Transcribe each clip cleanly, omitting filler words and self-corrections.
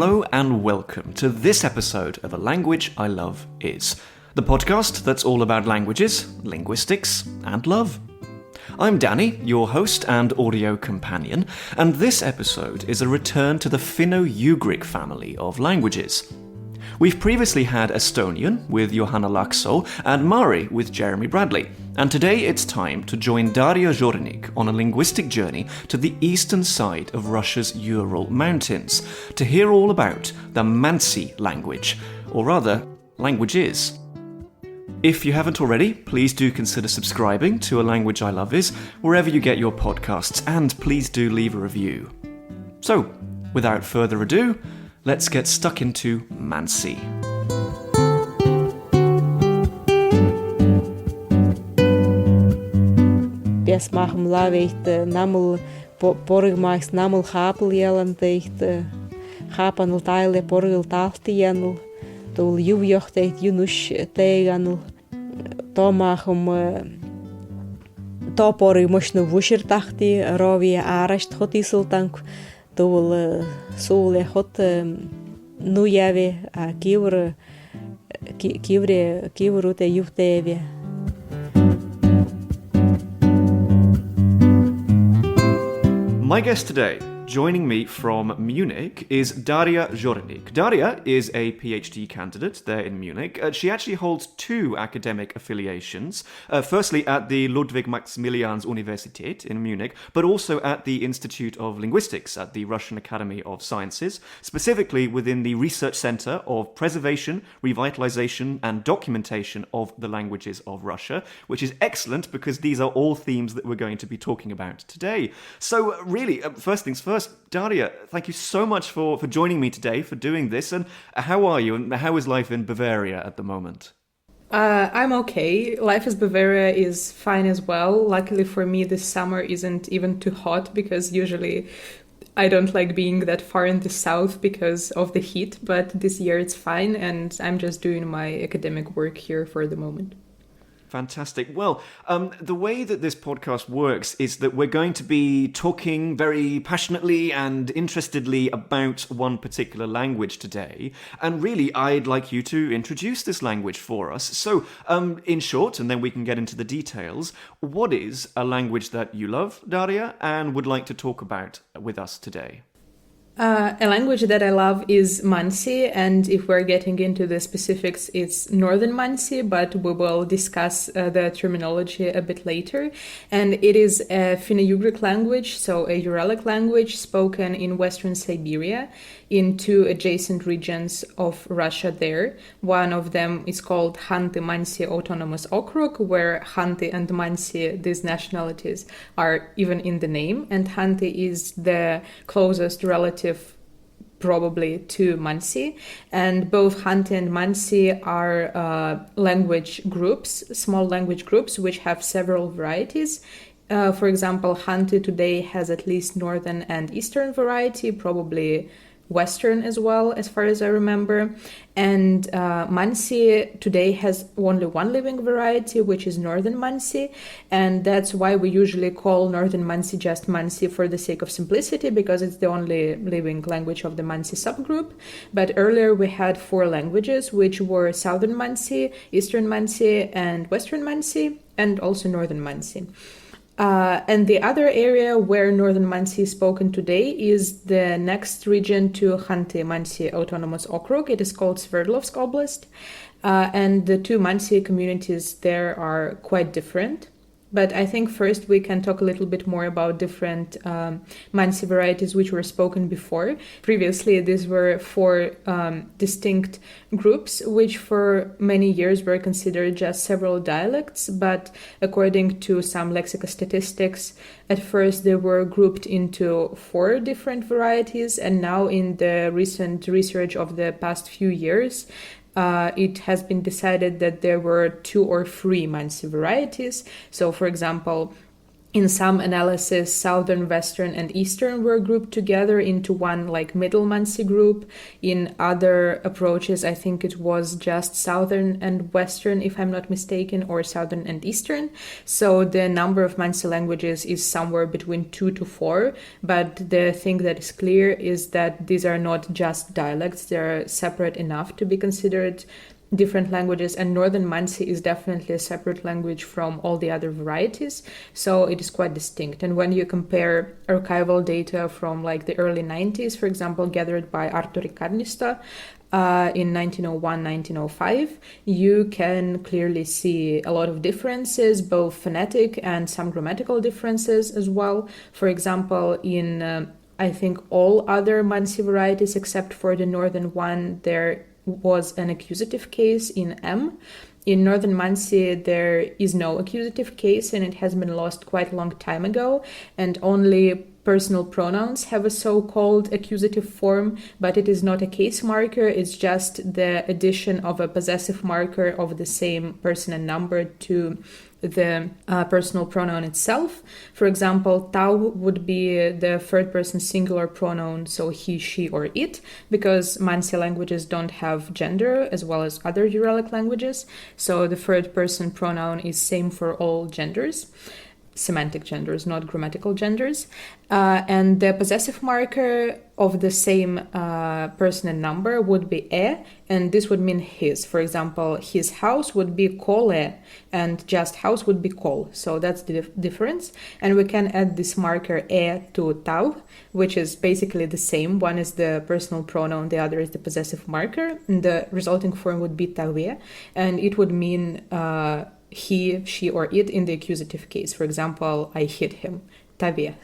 Hello and welcome to this episode of A Language I Love Is, the podcast that's all about languages, linguistics, and love. I'm Danny, your host and audio companion, and this episode is a return to the Finno-Ugric family of languages. We've previously had Estonian with Johanna Laakso and Mari with Jeremy Bradley, and today it's time to join Daria Zhornik on a linguistic journey to the eastern side of Russia's Ural Mountains to hear all about the Mansi language, or rather, languages. If you haven't already, please do consider subscribing to A Language I Love Is wherever you get your podcasts, and please do leave a review. So, without further ado, let's get stuck into Mansi. Piesmachum laveit namul porigmaks namul hapel jelanteit hapanul taile porgil taltienul tul juvjochteit junus teganul tomachum topori moshnu vushirtachti rovia arasht hotisultank tul sule hot nujave a kivrute juvtevie. My guest today, joining me from Munich, is Daria Zhornik. Daria is a PhD candidate there in Munich. She actually holds two academic affiliations, firstly at the Ludwig-Maximilians Universität in Munich, but also at the Institute of Linguistics at the Russian Academy of Sciences, specifically within the Research Center of Preservation, Revitalization and Documentation of the Languages of Russia, which is excellent because these are all themes that we're going to be talking about today. So really, first things first, Daria, thank you so much for joining me today, for doing this. And how are you, and how is life in Bavaria at the moment? I'm okay. Life in Bavaria is fine as well. Luckily for me, this summer isn't even too hot because usually I don't like being that far in the south because of the heat. But this year it's fine and I'm just doing my academic work here for the moment. Fantastic. Well, the way that this podcast works is that we're going to be talking very passionately and interestedly about one particular language today. And really, I'd like you to introduce this language for us. So, in short, and then we can get into the details, what is a language that you love, Daria, and would like to talk about with us today? A language that I love is Mansi, and if we're getting into the specifics, it's Northern Mansi, but we will discuss the terminology a bit later. And it is a Finno-Ugric language, so a Uralic language spoken in Western Siberia in two adjacent regions of Russia there. One of them is called Khanty-Mansi Autonomous Okrug, where Khanty and Mansi, these nationalities, are even in the name, and Khanty is the closest relative probably to Mansi, and both Khanty and Mansi are language groups, small language groups, which have several varieties. For example, Khanty today has at least northern and eastern variety, probably Western as well, as far as I remember. And Mansi today has only one living variety, which is Northern Mansi. And that's why we usually call Northern Mansi just Mansi for the sake of simplicity, because it's the only living language of the Mansi subgroup. But earlier we had four languages, which were Southern Mansi, Eastern Mansi, and Western Mansi, and also Northern Mansi. And the other area where Northern Mansi is spoken today is the next region to Khanty-Mansi Autonomous Okrug. It is called Sverdlovsk Oblast. And the two Mansi communities there are quite different. But I think first we can talk a little bit more about different Mansi varieties which were spoken before. Previously, these were four distinct groups, which for many years were considered just several dialects. But according to some lexicostatistics, at first they were grouped into four different varieties. And now in the recent research of the past few years, it has been decided that there were two or three Mansi varieties. So, for example, In some analysis, Southern, Western, and Eastern were grouped together into one like Middle Mansi group. In other approaches, I think it was just Southern and Western, if I'm not mistaken, or Southern and Eastern. So the number of Mansi languages is somewhere between 2 to 4. But the thing that is clear is that these are not just dialects, they're separate enough to be considered different languages, and Northern Mansi is definitely a separate language from all the other varieties, so it is quite distinct. And when you compare archival data from like the early 90s, for example, gathered by Arturi Karnisto in 1901-1905, you can clearly see a lot of differences, both phonetic and some grammatical differences as well. For example, in I think all other Mansi varieties except for the northern one, there was an accusative case in M. In Northern Mansi, there is no accusative case, and it has been lost quite a long time ago, and only personal pronouns have a so-called accusative form, but it is not a case marker, it's just the addition of a possessive marker of the same person and number to the personal pronoun itself. For example, tau would be the third person singular pronoun, so he, she, or it, because Mansi languages don't have gender as well as other Uralic languages, so the third person pronoun is same for all genders. Semantic genders, not grammatical genders. And the possessive marker of the same person and number would be e, and this would mean his. For example, his house would be kole, and just house would be kol. So that's the difference. And we can add this marker e to tau, which is basically the same. One is the personal pronoun, the other is the possessive marker. And the resulting form would be tauve, and it would mean he, she, or it in the accusative case. For example, I hit him, tavia.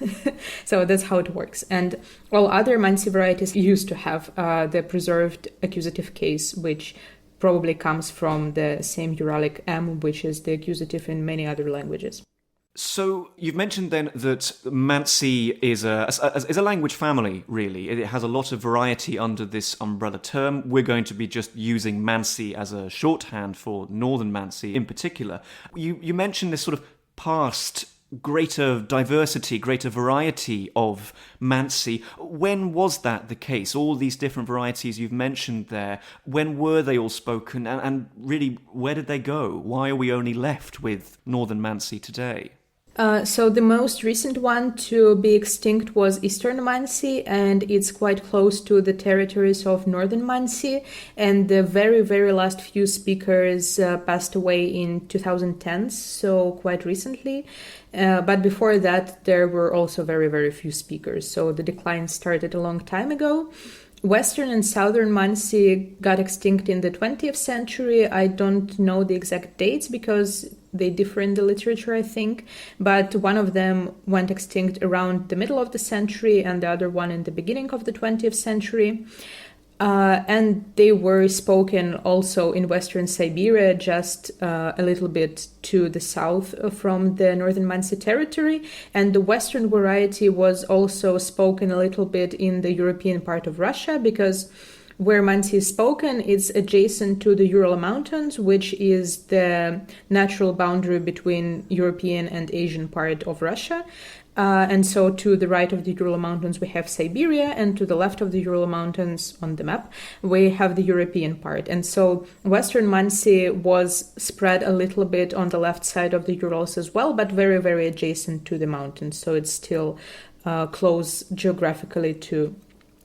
So that's how it works. And all other Mansi varieties used to have the preserved accusative case, which probably comes from the same Uralic M, which is the accusative in many other languages. So you've mentioned then that Mansi is a language family, really. It has a lot of variety under this umbrella term. We're going to be just using Mansi as a shorthand for Northern Mansi in particular. You mentioned this sort of past greater diversity, greater variety of Mansi. When was that the case? All these different varieties you've mentioned there, when were they all spoken? And really, where did they go? Why are we only left with Northern Mansi today? So the most recent one to be extinct was Eastern Mansi, and it's quite close to the territories of Northern Mansi. And the very, very last few speakers passed away in 2010, so quite recently. But before that, there were also very, very few speakers. So the decline started a long time ago. Western and Southern Mansi got extinct in the 20th century. I don't know the exact dates because they differ in the literature, I think. But one of them went extinct around the middle of the century and the other one in the beginning of the 20th century. And they were spoken also in Western Siberia, just a little bit to the south from the Northern Mansi territory. And the Western variety was also spoken a little bit in the European part of Russia, because where Mansi is spoken, it's adjacent to the Ural Mountains, which is the natural boundary between European and Asian part of Russia. And so to the right of the Ural Mountains, we have Siberia, and to the left of the Ural Mountains on the map, we have the European part. And so Western Mansi was spread a little bit on the left side of the Urals as well, but very, very adjacent to the mountains. So it's still close geographically to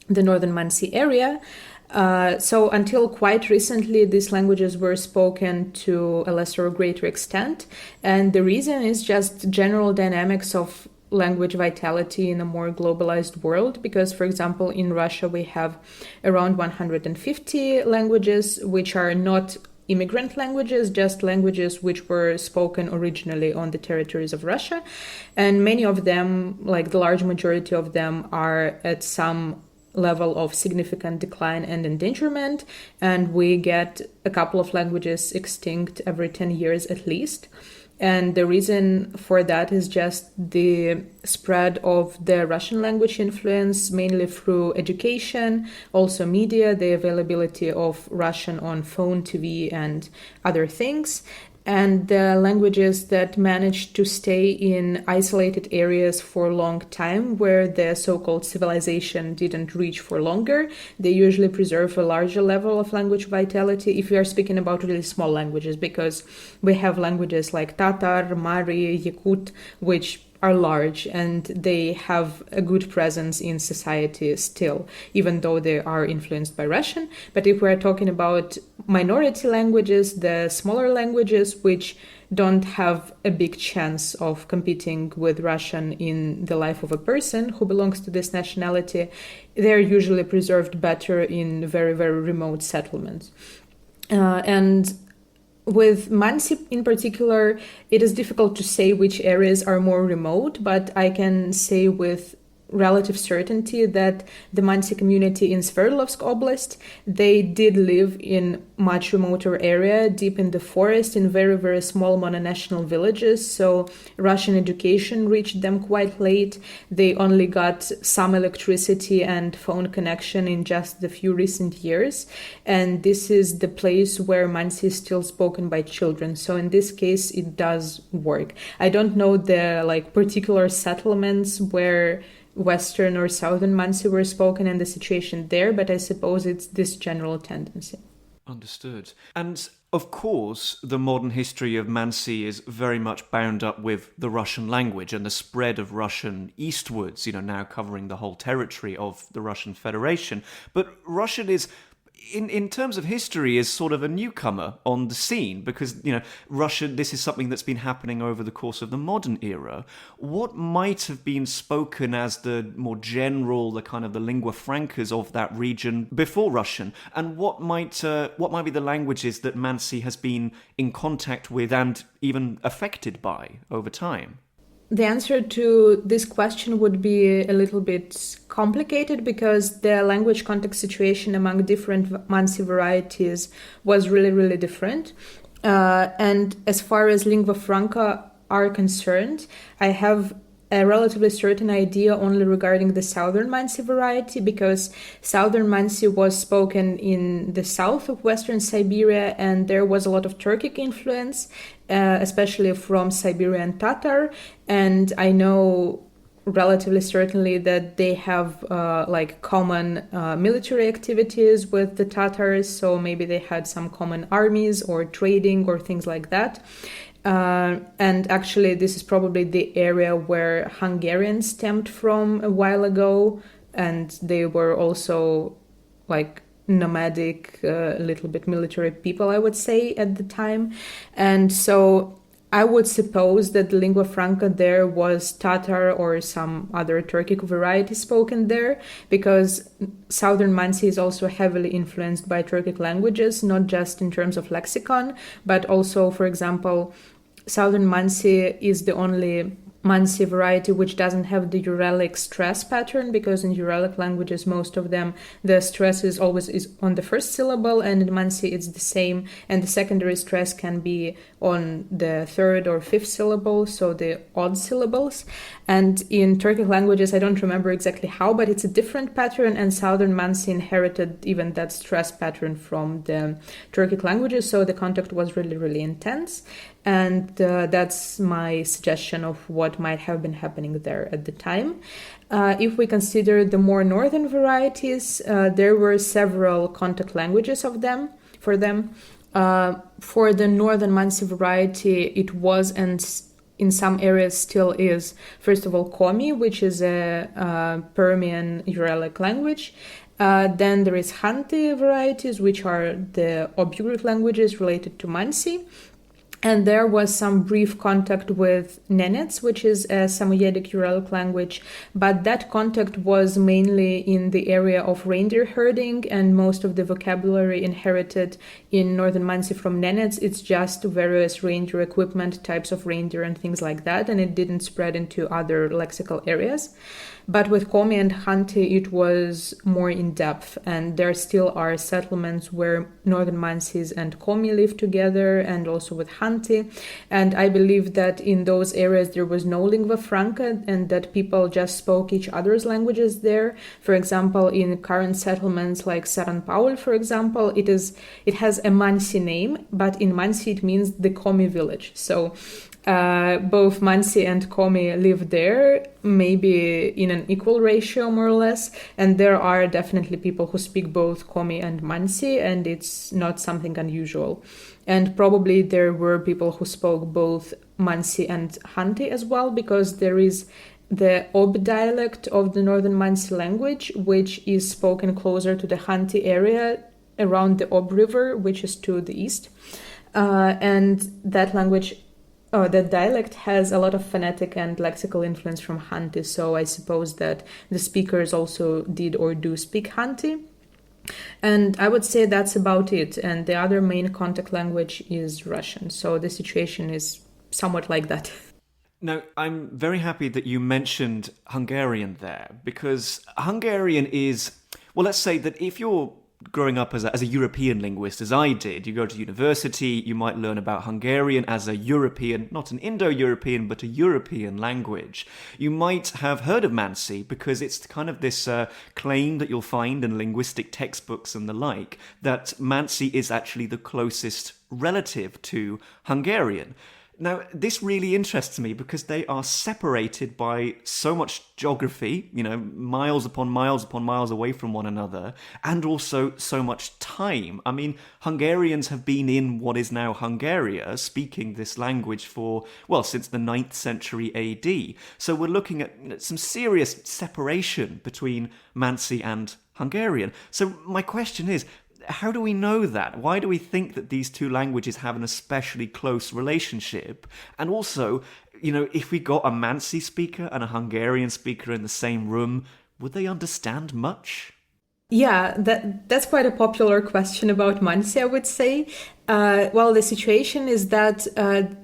the Northern Mansi area. So until quite recently, these languages were spoken to a lesser or greater extent. And the reason is just general dynamics of language vitality in a more globalized world, because, for example, in Russia we have around 150 languages which are not immigrant languages, just languages which were spoken originally on the territories of Russia, and many of them, like the large majority of them, are at some level of significant decline and endangerment, and we get a couple of languages extinct every 10 years at least. And the reason for that is just the spread of the Russian language influence, mainly through education, also media, the availability of Russian on phone, TV, and other things. And the languages that managed to stay in isolated areas for a long time, where the so-called civilization didn't reach for longer, they usually preserve a larger level of language vitality if we are speaking about really small languages, because we have languages like Tatar, Mari, Yakut, which are large and they have a good presence in society still, even though they are influenced by Russian. But if we're talking about minority languages, the smaller languages which don't have a big chance of competing with Russian in the life of a person who belongs to this nationality, they're usually preserved better in very, very remote settlements. And with Mansi in particular, it is difficult to say which areas are more remote, but I can say with relative certainty that the Mansi community in Sverdlovsk Oblast, they did live in much remoter area, deep in the forest, in very, very small mononational villages. So Russian education reached them quite late. They only got some electricity and phone connection in just the few recent years. And this is the place where Mansi is still spoken by children. So in this case, it does work. I don't know the particular settlements where Western or Southern Mansi were spoken and the situation there, but I suppose it's this general tendency. Understood. And of course, the modern history of Mansi is very much bound up with the Russian language and the spread of Russian eastwards, now covering the whole territory of the Russian Federation. But Russian is, in terms of history, is sort of a newcomer on the scene because, Russian, this is something that's been happening over the course of the modern era. What might have been spoken as the more general, the kind of the lingua francas of that region before Russian? And what might be the languages that Mansi has been in contact with and even affected by over time? The answer to this question would be a little bit complicated because the language context situation among different Mansi varieties was really, really different. And as far as lingua franca are concerned, I have a relatively certain idea only regarding the Southern Mansi variety, because Southern Mansi was spoken in the south of Western Siberia, and there was a lot of Turkic influence, especially from Siberian Tatar. And I know relatively certainly that they have common military activities with the Tatars, so maybe they had some common armies or trading or things like that. And actually, this is probably the area where Hungarians stemmed from a while ago, and they were also nomadic, a little bit military people, I would say, at the time. And so I would suppose that the lingua franca there was Tatar or some other Turkic variety spoken there, because Southern Mansi is also heavily influenced by Turkic languages, not just in terms of lexicon, but also, for example, Southern Mansi is the only Mansi variety which doesn't have the Uralic stress pattern, because in Uralic languages, most of them, the stress is always on the first syllable, and in Mansi it's the same, and the secondary stress can be on the third or fifth syllable, so the odd syllables. And in Turkic languages, I don't remember exactly how, but it's a different pattern, and Southern Mansi inherited even that stress pattern from the Turkic languages, so the contact was really, really intense. And that's my suggestion of what might have been happening there at the time. If we consider the more northern varieties, there were several contact languages for them. For the Northern Mansi variety, it was, and in some areas still is, first of all, Komi, which is a Permian Uralic language. Then there is Khanty varieties, which are the Ugric languages related to Mansi. And there was some brief contact with Nenets, which is a Samoyedic Uralic language, but that contact was mainly in the area of reindeer herding, and most of the vocabulary inherited in Northern Mansi from Nenets, it's just various reindeer equipment, types of reindeer and things like that, and it didn't spread into other lexical areas. But with Komi and Khanty, it was more in depth, and there still are settlements where Northern Mansis and Komi live together, and also with Khanty Hanti. And I believe that in those areas there was no lingua franca and that people just spoke each other's languages there. For example, in current settlements like Saran Paul, for example, it has a Mansi name, but in Mansi it means the Komi village. So both Mansi and Komi live there, maybe in an equal ratio, more or less. And there are definitely people who speak both Komi and Mansi, and it's not something unusual. And probably there were people who spoke both Mansi and Hanti as well, because there is the Ob dialect of the Northern Mansi language, which is spoken closer to the Hanti area around the Ob River, which is to the east. And that language, that dialect has a lot of phonetic and lexical influence from Hanti, so I suppose that the speakers also did or do speak Hanti. And I would say that's about it. And the other main contact language is Russian. So the situation is somewhat like that. Now, I'm very happy that you mentioned Hungarian there, because Hungarian is, well, let's say that if you're growing up as a European linguist, as I did, you go to university, you might learn about Hungarian as a European, not an Indo-European, but a European language. You might have heard of Mansi because it's kind of this claim that you'll find in linguistic textbooks and the like, that Mansi is actually the closest relative to Hungarian. Now, this really interests me because they are separated by so much geography, miles upon miles upon miles away from one another, and also so much time. I mean, Hungarians have been in what is now Hungaria, speaking this language since the 9th century AD. So we're looking at some serious separation between Mansi and Hungarian. So my question is, how do we know that? Why do we think that these two languages have an especially close relationship? And also, if we got a Mansi speaker and a Hungarian speaker in the same room, would they understand much? Yeah, that's quite a popular question about Mansi, I would say. The situation is that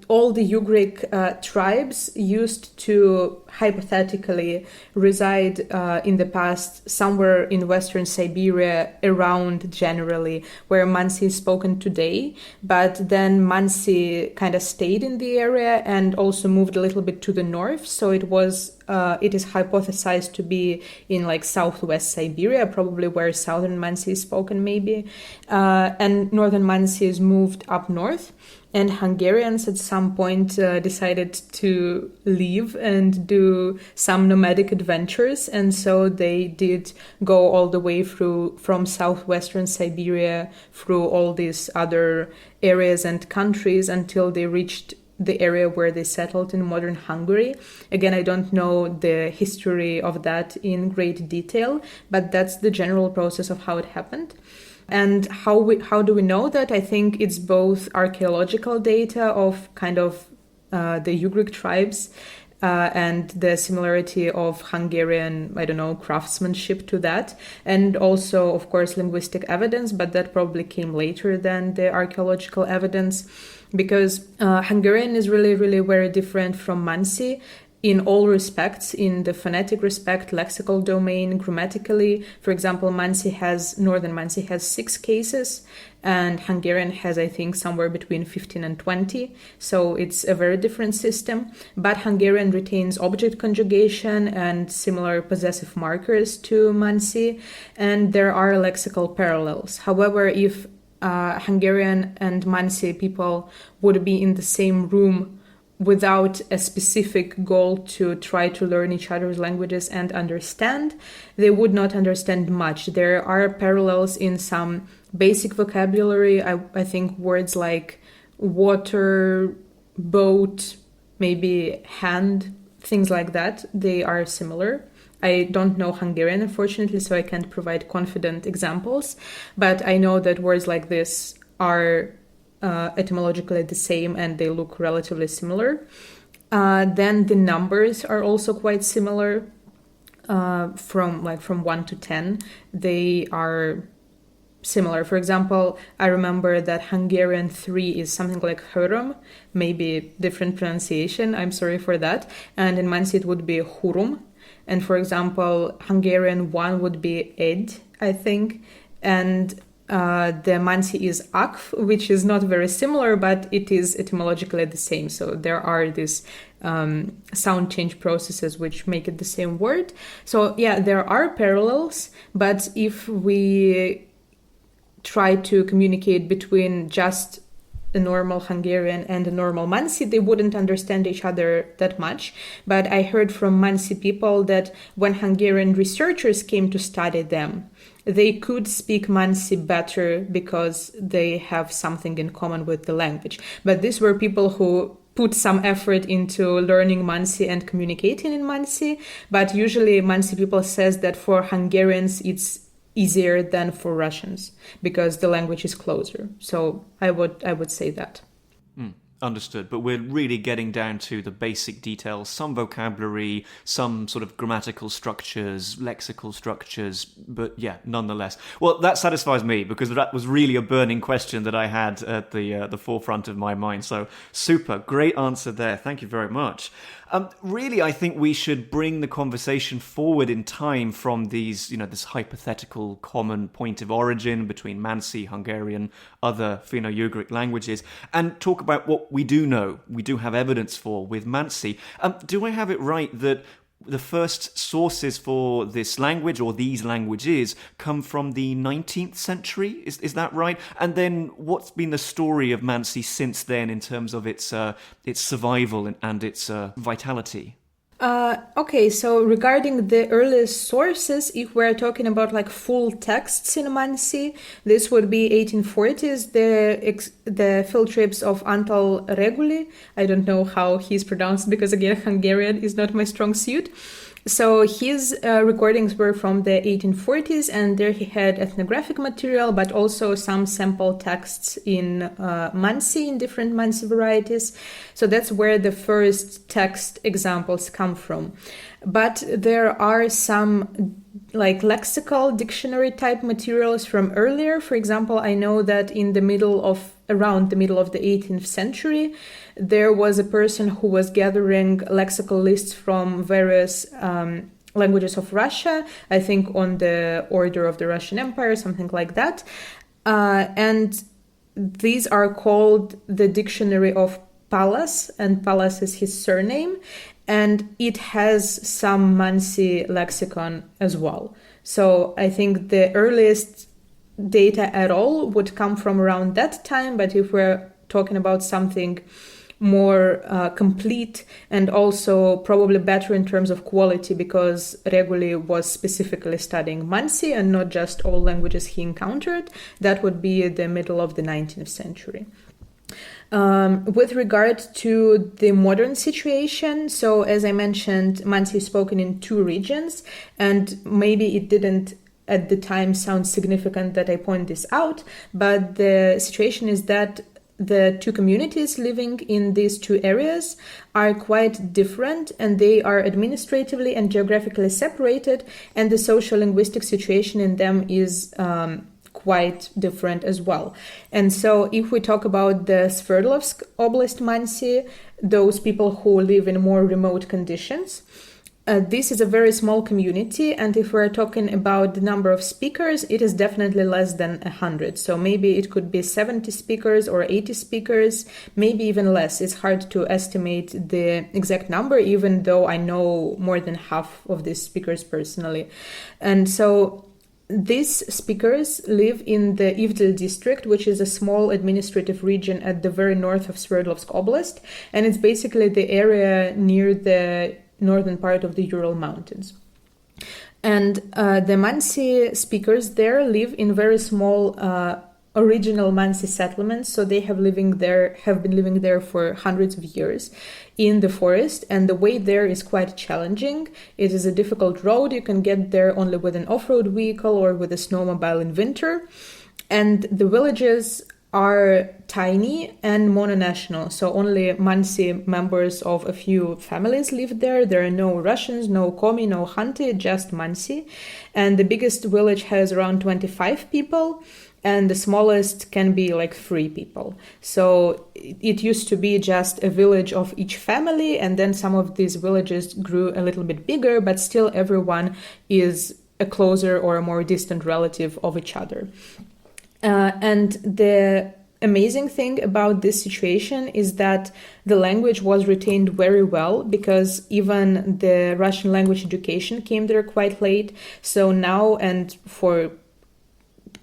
all the Ugric tribes used to hypothetically reside in the past somewhere in Western Siberia, around generally where Mansi is spoken today. But then Mansi kind of stayed in the area and also moved a little bit to the north. So it is hypothesized to be in like southwest Siberia, probably where Southern Mansi is spoken maybe. And Northern Mansi is moved up north. And Hungarians at some point decided to leave and do some nomadic adventures. And so they did go all the way from southwestern Siberia through all these other areas and countries until they reached the area where they settled in modern Hungary. Again, I don't know the history of that in great detail, but that's the general process of how it happened. And how do we know that? I think it's both archaeological data of kind of the Ugric tribes and the similarity of Hungarian, craftsmanship to that. And also, of course, linguistic evidence, but that probably came later than the archaeological evidence, because Hungarian is really, really very different from Mansi in all respects, in the phonetic respect, lexical domain, grammatically. For example, Northern Mansi has 6 cases, and Hungarian has, I think, somewhere between 15 and 20. So it's a very different system. But Hungarian retains object conjugation and similar possessive markers to Mansi, and there are lexical parallels. However, if Hungarian and Mansi people would be in the same room without a specific goal to try to learn each other's languages and understand, they would not understand much. There are parallels in some basic vocabulary. I think words like water, boat, maybe hand, things like that, they are similar. I don't know Hungarian, unfortunately, so I can't provide confident examples, but I know that words like this are etymologically the same and they look relatively similar. Then the numbers are also quite similar. From 1 to 10, they are similar. For example, I remember that Hungarian 3 is something like Hörum, maybe different pronunciation, I'm sorry for that. And in Mansi it would be Hurum. And for example, Hungarian 1 would be Ed, I think. And the Mansi is akf, which is not very similar, but it is etymologically the same. So there are these sound change processes which make it the same word. So yeah, there are parallels, but if we try to communicate between just a normal Hungarian and a normal Mansi, they wouldn't understand each other that much. But I heard from Mansi people that when Hungarian researchers came to study them, they could speak Mansi better because they have something in common with the language. But these were people who put some effort into learning Mansi and communicating in Mansi. But usually Mansi people says that for Hungarians it's easier than for Russians because the language is closer. So I would say that. Understood, but we're really getting down to the basic details, some vocabulary, some sort of grammatical structures, lexical structures, but yeah, nonetheless. Well, that satisfies me because that was really a burning question that I had at the forefront of my mind. So super, great answer there. Thank you very much. Really, I think we should bring the conversation forward in time from these, this hypothetical common point of origin between Mansi, Hungarian, other Finno-Ugric languages, and talk about what we do know, we do have evidence for with Mansi. Do I have it right that the first sources for this language or these languages come from the 19th century? Is that right? And then what's been the story of Mansi since then in terms of its survival and its vitality? Okay, so regarding the earliest sources, if we're talking about like full texts in Mansi, this would be 1840s, the field trips of Antal Reguli. I don't know how he's pronounced because again, Hungarian is not my strong suit. So his recordings were from the 1840s, and there he had ethnographic material, but also some sample texts in Mansi, in different Mansi varieties. So that's where the first text examples come from. But there are some like lexical dictionary type materials from earlier. For example, I know that around the middle of the 18th century, there was a person who was gathering lexical lists from various languages of Russia, I think on the order of the Russian Empire, something like that. And these are called the Dictionary of Pallas, and Pallas is his surname, and it has some Mansi lexicon as well. So I think the earliest data at all would come from around that time, but if we're talking about something more complete and also probably better in terms of quality, because Reguli was specifically studying Mansi and not just all languages he encountered, that would be the middle of the 19th century. With regard to the modern situation, so as I mentioned, Mansi is spoken in two regions, and maybe it didn't at the time sound significant that I point this out, but the situation is that the two communities living in these two areas are quite different, and they are administratively and geographically separated, and the social linguistic situation in them is quite different as well. And so if we talk about the Sverdlovsk Oblast Mansi, those people who live in more remote conditions, this is a very small community, and if we're talking about the number of speakers, it is definitely less than 100. So maybe it could be 70 speakers or 80 speakers, maybe even less. It's hard to estimate the exact number, even though I know more than half of these speakers personally. And so these speakers live in the Ivdel district, which is a small administrative region at the very north of Sverdlovsk Oblast, and it's basically the area near the northern part of the Ural Mountains. And the Mansi speakers there live in very small original Mansi settlements, so they have been living there for hundreds of years in the forest, and the way there is quite challenging. It is a difficult road. You can get there only with an off-road vehicle or with a snowmobile in winter, and the villages are tiny and mononational, so only Mansi members of a few families live there. There are no Russians, no Komi, no Khanty, just Mansi. And the biggest village has around 25 people, and the smallest can be like 3 people. So it used to be just a village of each family, and then some of these villages grew a little bit bigger, but still everyone is a closer or a more distant relative of each other. And the amazing thing about this situation is that the language was retained very well, because even the Russian language education came there quite late. So now, and for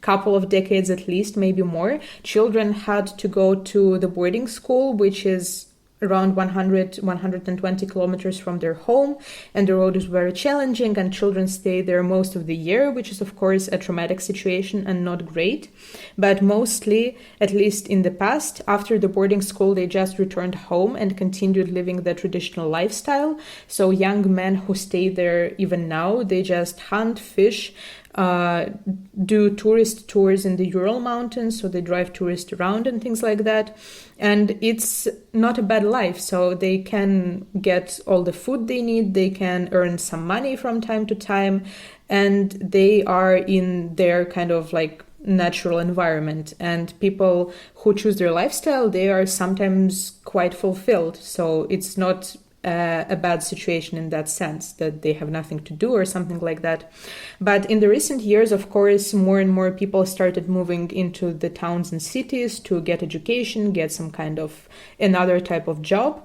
couple of decades at least, maybe more, children had to go to the boarding school, which is around 120 kilometers from their home, and the road is very challenging, and children stay there most of the year, which is of course a traumatic situation and not great. But mostly, at least in the past, after the boarding school, they just returned home and continued living the traditional lifestyle. So young men who stay there even now, they just hunt, fish, do tourist tours in the Ural Mountains, so they drive tourists around and things like that. And it's not a bad life, so they can get all the food they need, they can earn some money from time to time, and they are in their kind of like natural environment. And people who choose their lifestyle, they are sometimes quite fulfilled, so it's not a bad situation in that sense, that they have nothing to do or something like that. But in the recent years, of course, more and more people started moving into the towns and cities to get education, get some kind of another type of job.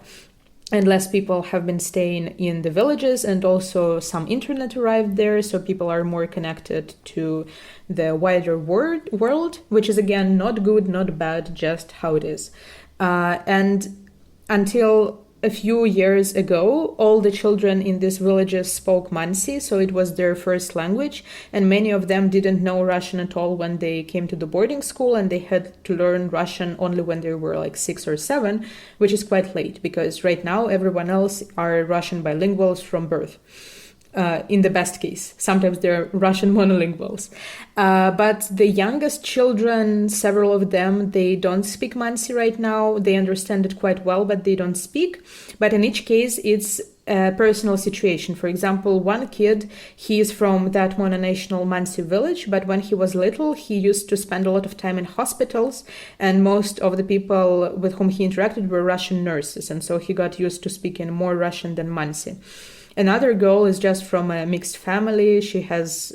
And less people have been staying in the villages, and also some internet arrived there, so people are more connected to the wider world, which is again not good, not bad, just how it is. And until a few years ago, all the children in these villages spoke Mansi, so it was their first language, and many of them didn't know Russian at all when they came to the boarding school, and they had to learn Russian only when they were like 6 or 7, which is quite late, because right now everyone else are Russian bilinguals from birth. In the best case. Sometimes they're Russian monolinguals. But the youngest children, several of them, they don't speak Mansi right now. They understand it quite well, but they don't speak. But in each case, it's a personal situation. For example, one kid, he is from that mononational Mansi village, but when he was little, he used to spend a lot of time in hospitals, and most of the people with whom he interacted were Russian nurses, and so he got used to speaking more Russian than Mansi. Another girl is just from a mixed family. She has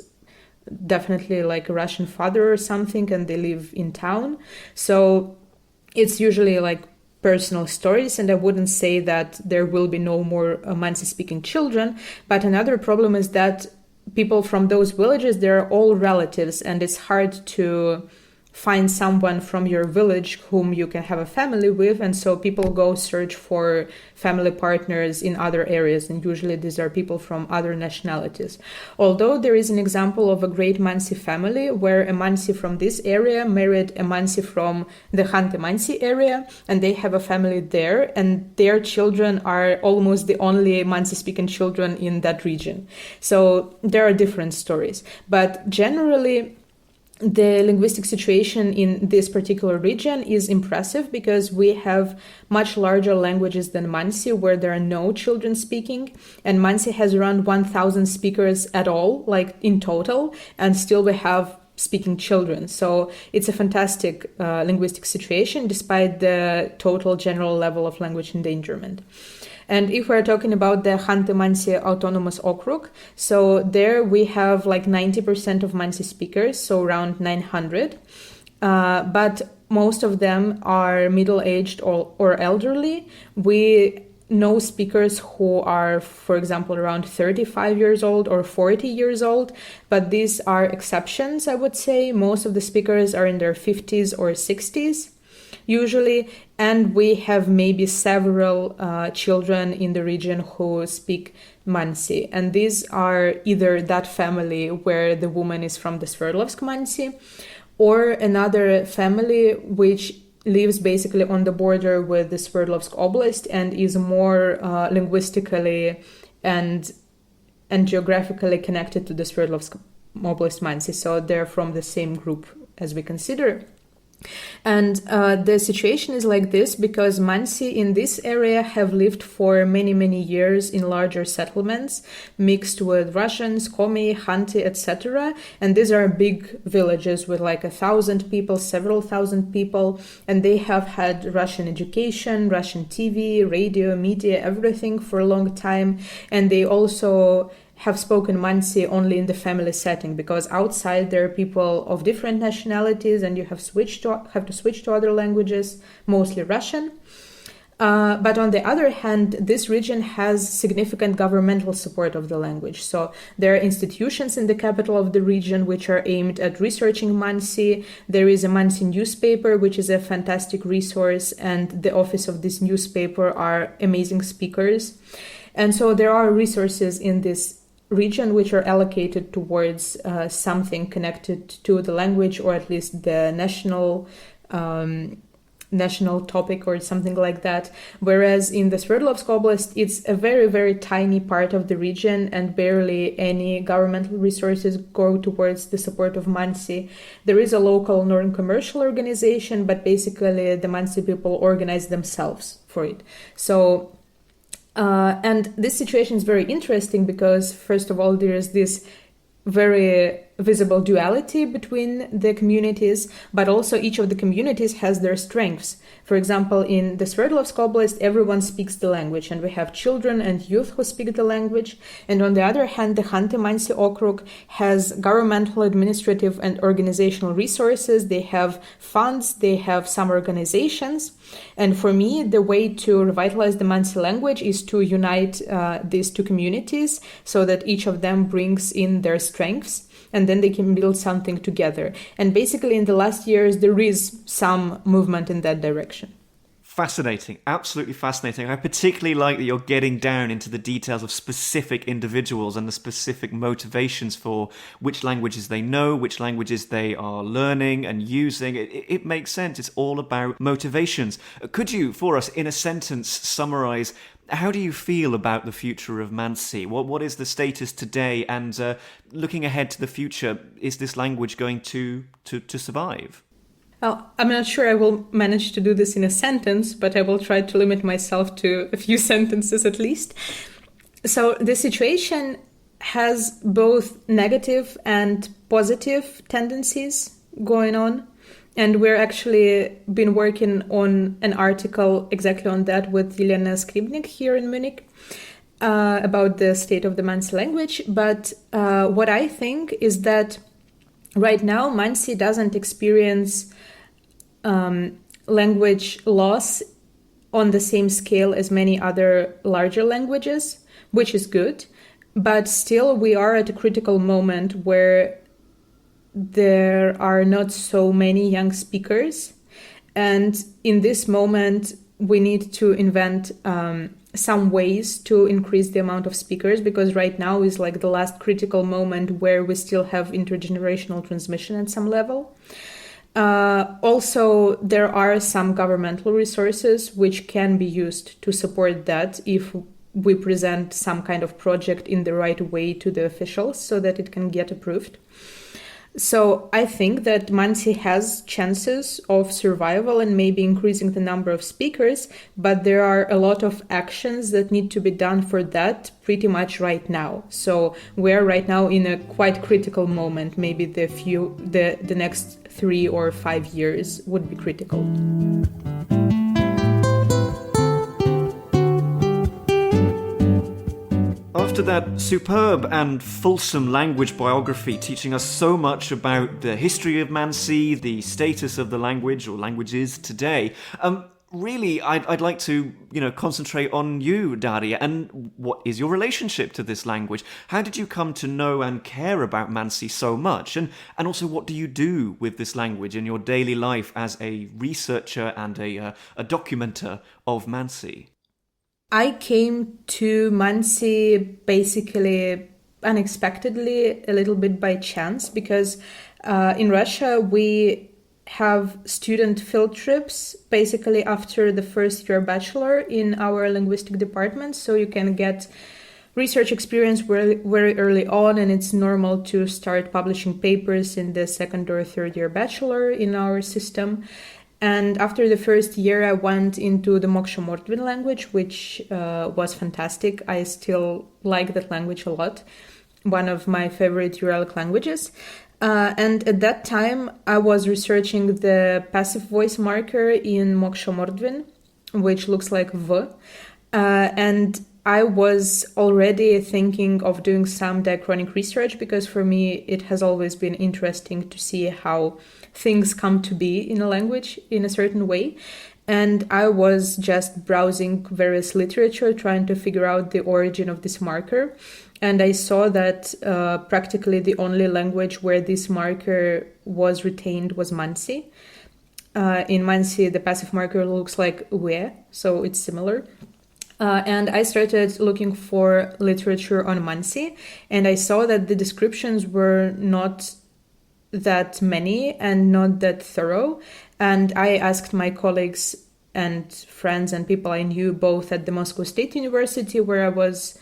definitely like a Russian father or something, and they live in town. So it's usually like personal stories, and I wouldn't say that there will be no more Mansi speaking children. But another problem is that people from those villages, they're all relatives, and it's hard to find someone from your village whom you can have a family with, and so people go search for family partners in other areas, and usually these are people from other nationalities. Although there is an example of a great Mansi family where a Mansi from this area married a Mansi from the Mansi area, and they have a family there, and their children are almost the only Mansi speaking children in that region. So there are different stories, but generally the linguistic situation in this particular region is impressive, because we have much larger languages than Mansi, where there are no children speaking, and Mansi has around 1,000 speakers at all, like in total, and still we have speaking children. So it's a fantastic linguistic situation, despite the total general level of language endangerment. And if we're talking about the Mansi Autonomous Okrug, so there we have like 90% of Mansi speakers, so around 900. But most of them are middle-aged or elderly. We know speakers who are, for example, around 35 years old or 40 years old, but these are exceptions, I would say. Most of the speakers are in their 50s or 60s. Usually, and we have maybe several children in the region who speak Mansi, and these are either that family where the woman is from the Sverdlovsk Mansi, or another family which lives basically on the border with the Sverdlovsk Oblast and is more linguistically and geographically connected to the Sverdlovsk Oblast Mansi, so they're from the same group as we consider. And the situation is like this because Mansi in this area have lived for many, many years in larger settlements mixed with Russians, Komi, Khanty, etc. And these are big villages with like 1,000 people, several thousand people, and they have had Russian education, Russian TV, radio, media, everything for a long time. And they also have spoken Mansi only in the family setting, because outside there are people of different nationalities and you have to switch to other languages, mostly Russian. But on the other hand, this region has significant governmental support of the language. So there are institutions in the capital of the region which are aimed at researching Mansi. There is a Mansi newspaper, which is a fantastic resource, and the office of this newspaper are amazing speakers. And so there are resources in this region which are allocated towards something connected to the language, or at least the national topic or something like that. Whereas in the Sverdlovsk Oblast, it's a very, very tiny part of the region and barely any governmental resources go towards the support of Mansi. There is a local non-commercial organization, but basically the Mansi people organize themselves for it. So, and this situation is very interesting because, first of all, there is this very visible duality between the communities, but also each of the communities has their strengths. For example, in the Sverdlovsk Oblast, everyone speaks the language, and we have children and youth who speak the language. And on the other hand, the Khanty-Mansi Okrug has governmental, administrative, and organizational resources. They have funds, they have some organizations. And for me, the way to revitalize the Mansi language is to unite these two communities so that each of them brings in their strengths, and then they can build something together. And basically in the last years, there is some movement in that direction. Fascinating, absolutely fascinating. I particularly like that you're getting down into the details of specific individuals and the specific motivations for which languages they know, which languages they are learning and using. It makes sense. It's all about motivations. Could you, for us, in a sentence, summarize how do you feel about the future of Mansi? What is the status today? And looking ahead to the future, is this language going to survive? Well, I'm not sure I will manage to do this in a sentence, but I will try to limit myself to a few sentences at least. So the situation has both negative and positive tendencies going on. And we're actually been working on an article exactly on that with Elena Skribnik here in Munich about the state of the Mansi language. But what I think is that right now Mansi doesn't experience language loss on the same scale as many other larger languages, which is good. But still we are at a critical moment where there are not so many young speakers. And in this moment, we need to invent some ways to increase the amount of speakers, because right now is like the last critical moment where we still have intergenerational transmission at some level. Also, there are some governmental resources which can be used to support that if we present some kind of project in the right way to the officials so that it can get approved. So I think that Mansi has chances of survival and maybe increasing the number of speakers, but there are a lot of actions that need to be done for that pretty much right now. So we're right now in a quite critical moment. Maybe the next 3 or 5 years would be critical. After that superb and fulsome language biography teaching us so much about the history of Mansi, the status of the language or languages today, really I'd like to, concentrate on you, Daria, and what is your relationship to this language? How did you come to know and care about Mansi so much? And also, what do you do with this language in your daily life as a researcher and a documenter of Mansi? I came to Mansi basically unexpectedly, a little bit by chance, because in Russia we have student field trips basically after the first year bachelor in our linguistic department. So you can get research experience very, very early on, and it's normal to start publishing papers in the second or third year bachelor in our system. And after the first year, I went into the Moksha-Mordvin language, which was fantastic. I still like that language a lot. One of my favorite Uralic languages. And at that time, I was researching the passive voice marker in Moksha-Mordvin, which looks like V. And I was already thinking of doing some diachronic research because for me it has always been interesting to see how things come to be in a language in a certain way. And I was just browsing various literature, trying to figure out the origin of this marker. And I saw that practically the only language where this marker was retained was Mansi. In Mansi, the passive marker looks like we, so it's similar. And I started looking for literature on Mansi, and I saw that the descriptions were not that many and not that thorough. And I asked my colleagues and friends and people I knew both at the Moscow State University, where I was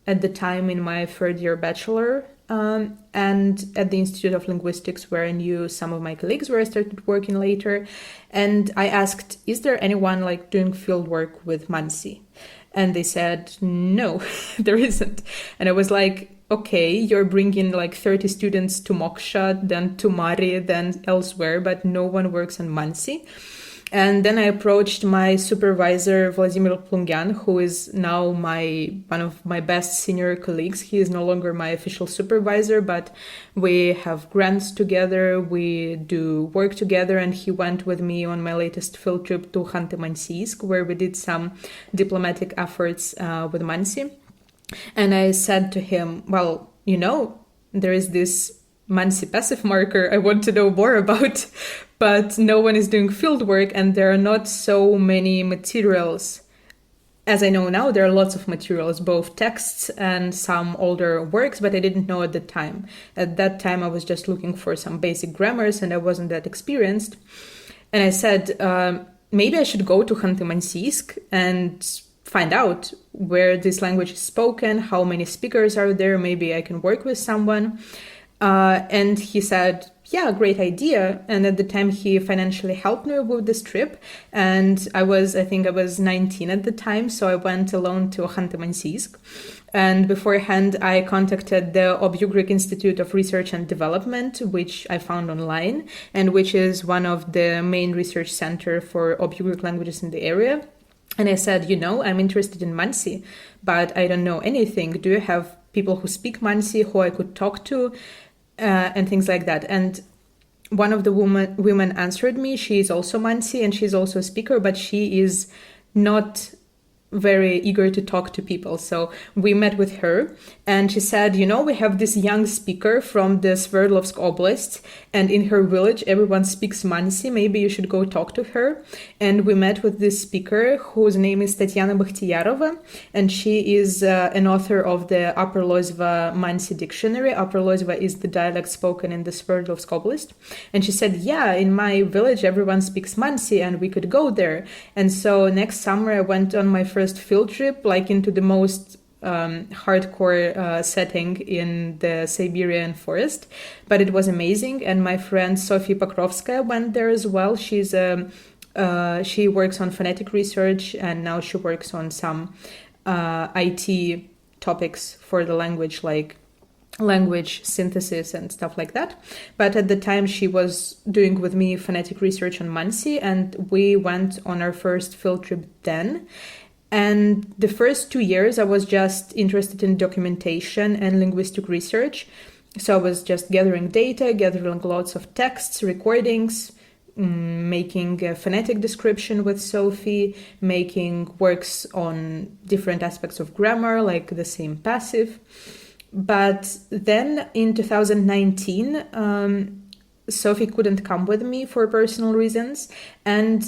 at the time in my third year bachelor, and at the Institute of Linguistics, where I knew some of my colleagues, where I started working later. And I asked, is there anyone like doing field work with Mansi? And they said, no, there isn't. And I was like, okay, you're bringing like 30 students to Moksha, then to Mari, then elsewhere, but no one works on Mansi. And then I approached my supervisor, Vladimir Plungyan, who is now one of my best senior colleagues. He is no longer my official supervisor, but we have grants together, we do work together, and he went with me on my latest field trip to Khanty-Mansiysk, where we did some diplomatic efforts with Mansi. And I said to him, well, there is this Mansi passive marker I want to know more about, but no one is doing field work and there are not so many materials. As I know now, there are lots of materials, both texts and some older works, but I didn't know at the time. At that time, I was just looking for some basic grammars and I wasn't that experienced. And I said, maybe I should go to Khanty-Mansiysk and find out where this language is spoken, how many speakers are there, maybe I can work with someone. And he said, yeah, great idea. And at the time he financially helped me with this trip. And I think I was 19 at the time. So I went alone to Khanty-Mansiysk. And beforehand, I contacted the Ugric Institute of Research and Development, which I found online, and which is one of the main research center for Ugric languages in the area. And I said, I'm interested in Mansi, but I don't know anything. Do you have people who speak Mansi who I could talk to? And things like that. And one of the women answered me. She is also Mansi and she's also a speaker, but she is not very eager to talk to people. So we met with her and she said, we have this young speaker from the Sverdlovsk Oblast and in her village everyone speaks Mansi. Maybe you should go talk to her. And we met with this speaker whose name is Tatiana Bakhtiyarova, and she is an author of the Upper Lozva Mansi dictionary. Upper Lozva is the dialect spoken in the Sverdlovsk Oblast. And she said, yeah, in my village everyone speaks Mansi and we could go there. And so next summer I went on my first field trip, like into the most hardcore setting in the Siberian forest, but it was amazing. And my friend Sofia Pokrovskaya went there as well. She works on phonetic research and now she works on some IT topics for the language, like language synthesis and stuff like that. But at the time she was doing with me phonetic research on Mansi, and we went on our first field trip then. And the first 2 years I was just interested in documentation and linguistic research. So I was just gathering data, gathering lots of texts, recordings, making a phonetic description with Sophie, making works on different aspects of grammar, like the same passive. But then in 2019, Sophie couldn't come with me for personal reasons, and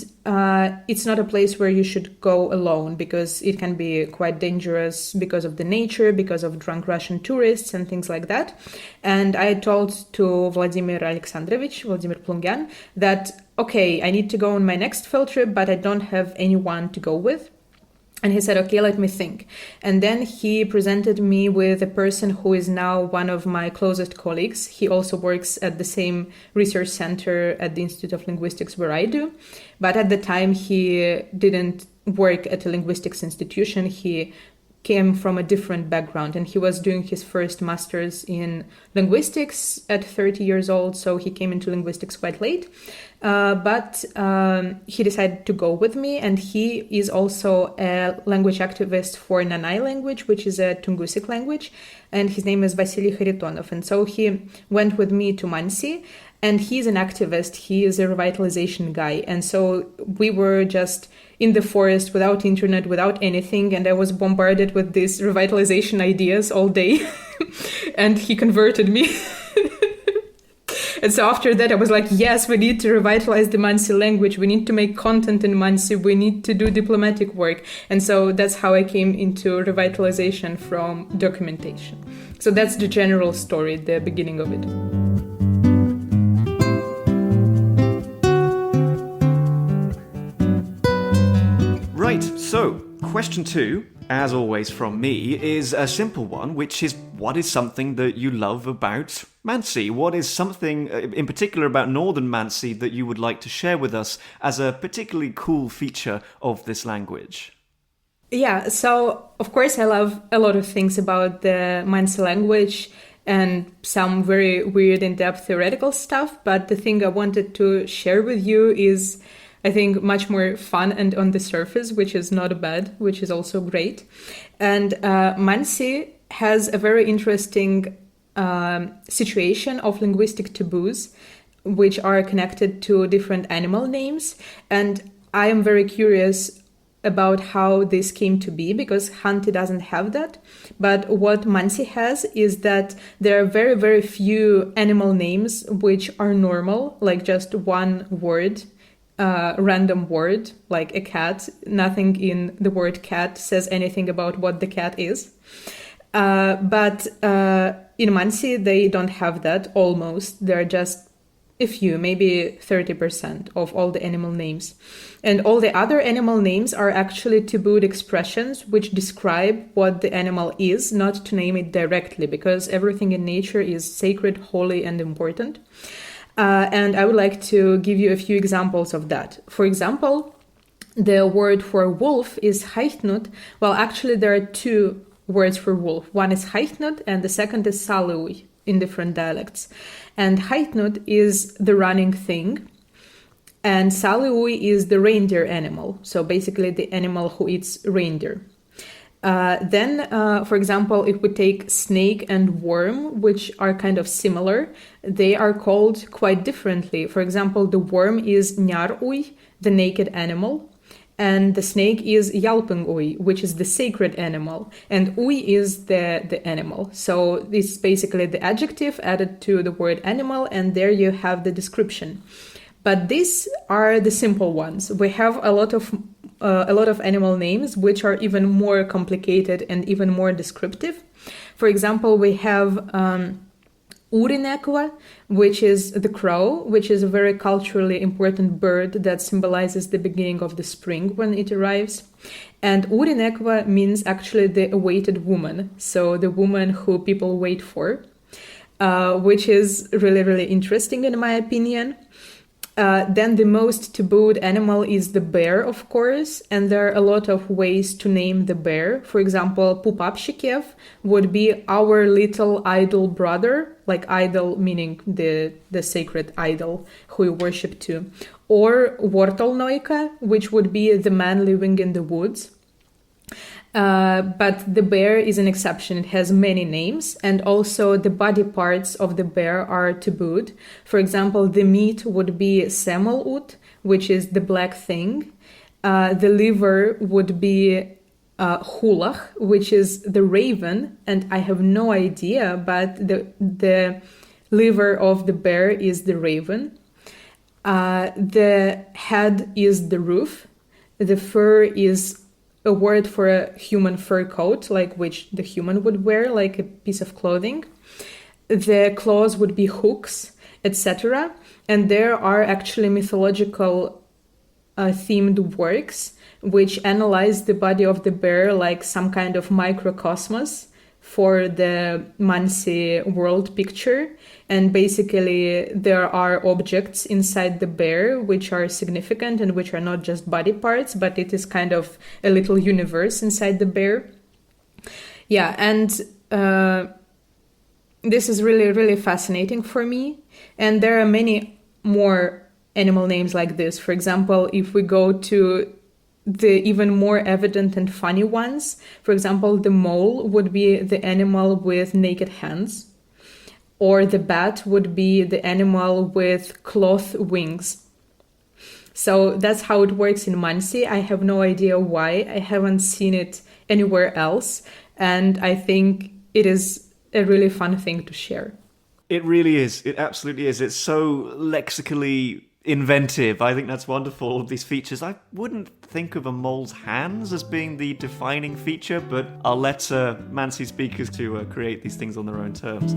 it's not a place where you should go alone because it can be quite dangerous because of the nature, because of drunk Russian tourists and things like that. And I told to Vladimir Plungyan, that, okay, I need to go on my next field trip, but I don't have anyone to go with. And he said, okay, let me think. And then he presented me with a person who is now one of my closest colleagues. He also works at the same research center at the Institute of Linguistics where I do. But at the time, he didn't work at a linguistics institution. He came from a different background and he was doing his first master's in linguistics at 30 years old. So he came into linguistics quite late. but he decided to go with me, and he is also a language activist for Nanai language, which is a Tungusic language, and his name is Vasily Kharitonov. And so he went with me to Mansi, and he's an activist, he is a revitalization guy. And so we were just in the forest without internet, without anything, and I was bombarded with these revitalization ideas all day, and he converted me. And so after that, I was like, yes, we need to revitalize the Mansi language. We need to make content in Mansi. We need to do diplomatic work. And so that's how I came into revitalization from documentation. So that's the general story, the beginning of it. Right, so question 2, as always from me, is a simple one, which is, what is something that you love about Mansi? What is something in particular about Northern Mansi that you would like to share with us as a particularly cool feature of this language? Yeah, so of course I love a lot of things about the Mansi language and some very weird in-depth theoretical stuff, but the thing I wanted to share with you is, I think, much more fun and on the surface, which is not bad, which is also great. And Mansi has a very interesting situation of linguistic taboos, which are connected to different animal names. And I am very curious about how this came to be, because Hanti doesn't have that. But what Mansi has is that there are very, very few animal names which are normal, like just one word, random word, like a cat. Nothing in the word cat says anything about what the cat is. But in Mansi, they don't have that almost. There are just a few, maybe 30% of all the animal names. And all the other animal names are actually tabooed expressions which describe what the animal is, not to name it directly, because everything in nature is sacred, holy, and important. And I would like to give you a few examples of that. For example, the word for wolf is haitnut. Well, actually, there are two words for wolf. One is haitnut, and the second is salui in different dialects. And haitnut is the running thing, and salui is the reindeer animal. So basically the animal who eats reindeer. Then, for example, if we take snake and worm, which are kind of similar, they are called quite differently. For example, the worm is nyarui, the naked animal, and the snake is yalpingui, which is the sacred animal, and ui is the animal. So this is basically the adjective added to the word animal, and there you have the description. But these are the simple ones. We have a lot of animal names which are even more complicated and even more descriptive. For example, we have Urinekva, which is the crow, which is a very culturally important bird that symbolizes the beginning of the spring when it arrives. And Urinekva means actually the awaited woman, so the woman who people wait for, which is really, really interesting in my opinion. Then the most tabooed animal is the bear, of course, and there are a lot of ways to name the bear. For example, Pupapshikev would be our little idol brother, like idol meaning the sacred idol who you worship to, or Wortolnoika, which would be the man living in the woods. But the bear is an exception. It has many names, and also the body parts of the bear are tabooed. For example, the meat would be semelut, which is the black thing. The liver would be hulach, which is the raven, and I have no idea, but the liver of the bear is the raven. The head is the roof. The fur is a word for a human fur coat, like which the human would wear, like a piece of clothing. The claws would be hooks, etc. And there are actually mythological themed works which analyze the body of the bear like some kind of microcosmos for the Mansi world picture. And basically there are objects inside the bear which are significant and which are not just body parts, but it is kind of a little universe inside the bear. Yeah, and this is really, really fascinating for me. And there are many more animal names like this. For example, if we go to the even more evident and funny ones, for example, the mole would be the animal with naked hands, or the bat would be the animal with cloth wings. So that's how it works in Mansi. I have no idea why. I haven't seen it anywhere else. And I think it is a really fun thing to share. It really is. It absolutely is. It's so lexically inventive. I think that's wonderful, all of these features. I wouldn't think of a mole's hands as being the defining feature, but I'll let Mansi speakers to create these things on their own terms.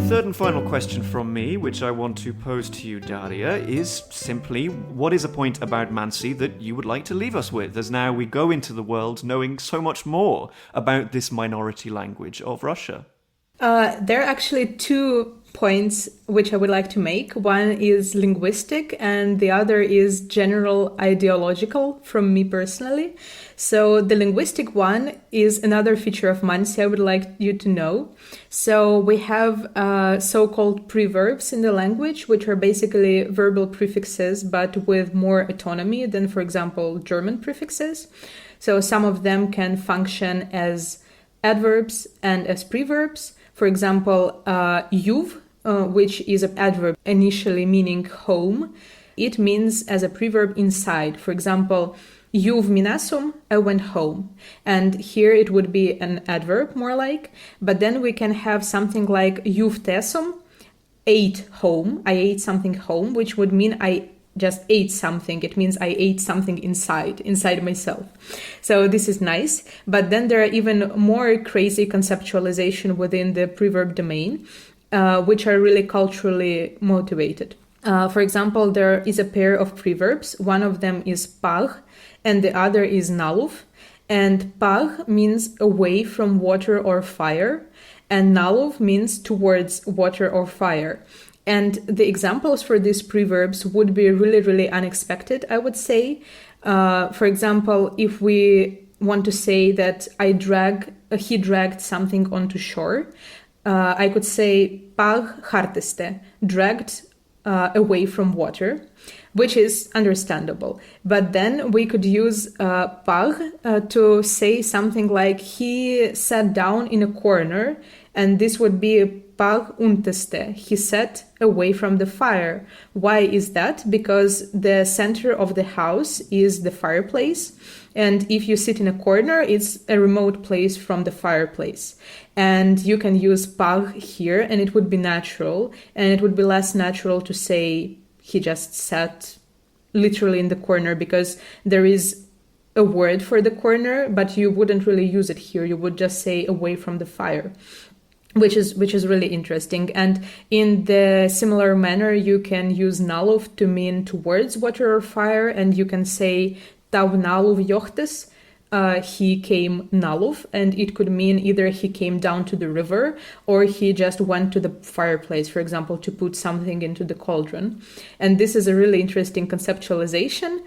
Third and final question from me, which I want to pose to you, Daria, is simply, what is a point about Mansi that you would like to leave us with, as now we go into the world knowing so much more about this minority language of Russia? There are actually 2 points which I would like to make. One is linguistic and the other is general ideological from me personally. So the linguistic one is another feature of Mansi I would like you to know. So we have so-called preverbs in the language, which are basically verbal prefixes, but with more autonomy than, for example, German prefixes. So some of them can function as adverbs and as preverbs. For example, you've, which is an adverb initially meaning home, it means as a preverb inside. For example, you've minasum, I went home. And here it would be an adverb more like, but then we can have something like you've tesum, ate home, I ate something home, which would mean I just ate something. It means I ate something inside myself. So this is nice. But then there are even more crazy conceptualization within the preverb domain, which are really culturally motivated. For example, there is a pair of preverbs. One of them is pag and the other is naluv. And pag means away from water or fire, and naluv means towards water or fire. And the examples for these preverbs would be really, really unexpected, I would say. For example, if we want to say that he dragged something onto shore, I could say pag harteste, dragged away from water, which is understandable. But then we could use pag to say something like he sat down in a corner, and this would be pag unterste, he sat away from the fire. Why is that? Because the center of the house is the fireplace, and if you sit in a corner, it's a remote place from the fireplace. And you can use pag here, and it would be natural, and it would be less natural to say he just sat literally in the corner, because there is a word for the corner, but you wouldn't really use it here. You would just say away from the fire. Which is really interesting. And in the similar manner, you can use naluv to mean towards water or fire, and you can say tav naluv jochtes, he came naluv, and it could mean either he came down to the river or he just went to the fireplace, for example, to put something into the cauldron. And this is a really interesting conceptualization.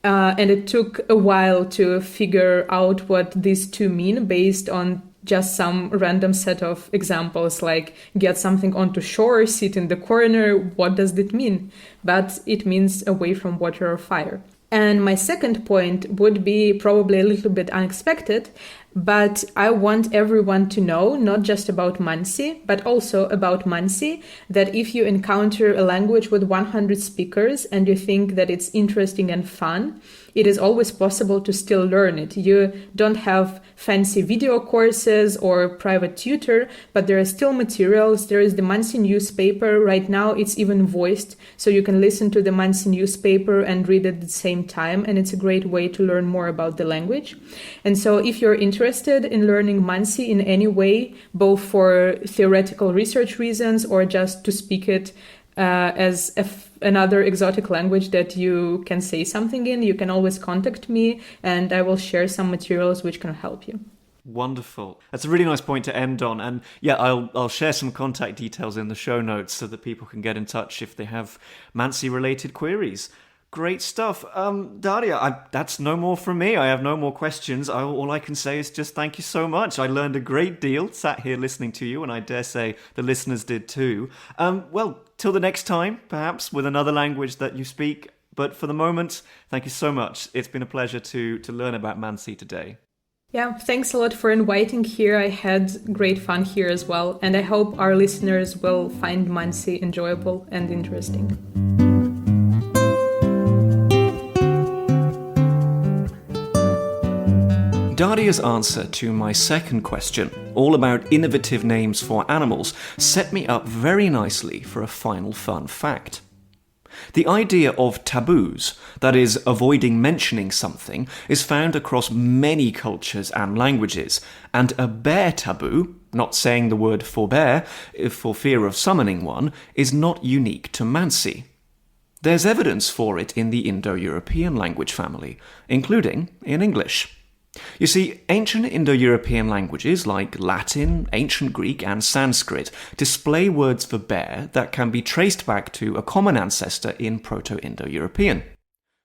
And it took a while to figure out what these two mean based on just some random set of examples, like get something onto shore, sit in the corner. What does that mean? But it means away from water or fire. And my second point would be probably a little bit unexpected, but I want everyone to know, not just about Mansi, but also about Mansi, that if you encounter a language with 100 speakers and you think that it's interesting and fun, it is always possible to still learn it. You don't have fancy video courses or private tutor, but there are still materials. There is the Mansi newspaper. Right now it's even voiced, so you can listen to the Mansi newspaper and read it at the same time, and it's a great way to learn more about the language. And so if you're interested in learning Mansi in any way, both for theoretical research reasons or just to speak it as another exotic language that you can say something in, you can always contact me and I will share some materials which can help you. Wonderful. That's a really nice point to end on. And yeah, I'll share some contact details in the show notes so that people can get in touch if they have Mansi related queries. Great stuff. Daria, that's no more from me. I have no more questions. All I can say is just thank you so much. I learned a great deal, sat here listening to you, and I dare say the listeners did too. Well, till the next time, perhaps, with another language that you speak. But for the moment, thank you so much. It's been a pleasure to learn about Mansi today. Yeah, thanks a lot for inviting here. I had great fun here as well, and I hope our listeners will find Mansi enjoyable and interesting. Daria's answer to my second question, all about innovative names for animals, set me up very nicely for a final fun fact. The idea of taboos, that is, avoiding mentioning something, is found across many cultures and languages, and a bear taboo, not saying the word forbear for fear of summoning one, is not unique to Mansi. There's evidence for it in the Indo-European language family, including in English. You see, ancient Indo-European languages like Latin, Ancient Greek and Sanskrit display words for bear that can be traced back to a common ancestor in Proto-Indo-European.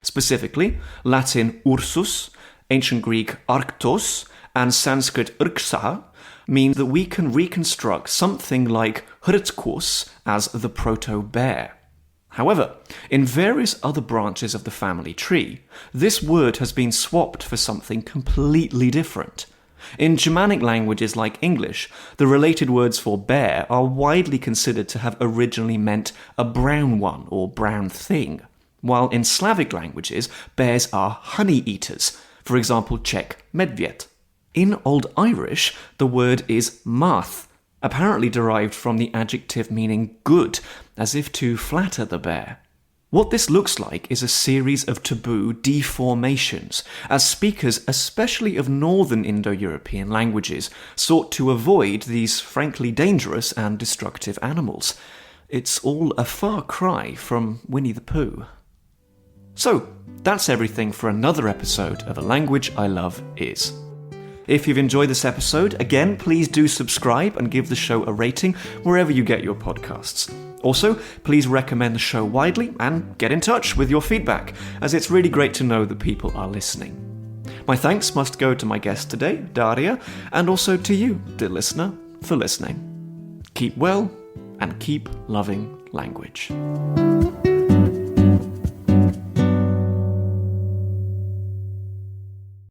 Specifically, Latin ursus, Ancient Greek arctos, and Sanskrit urksa mean that we can reconstruct something like hrtkus as the proto-bear. However, in various other branches of the family tree, this word has been swapped for something completely different. In Germanic languages like English, the related words for bear are widely considered to have originally meant a brown one or brown thing, while in Slavic languages, bears are honey eaters, for example Czech medvěd. In Old Irish, the word is marth, apparently derived from the adjective meaning good, as if to flatter the bear. What this looks like is a series of taboo deformations, as speakers, especially of Northern Indo-European languages, sought to avoid these frankly dangerous and destructive animals. It's all a far cry from Winnie the Pooh. So, that's everything for another episode of A Language I Love Is. If you've enjoyed this episode, again, please do subscribe and give the show a rating wherever you get your podcasts. Also, please recommend the show widely and get in touch with your feedback, as it's really great to know that people are listening. My thanks must go to my guest today, Daria, and also to you, dear listener, for listening. Keep well and keep loving language.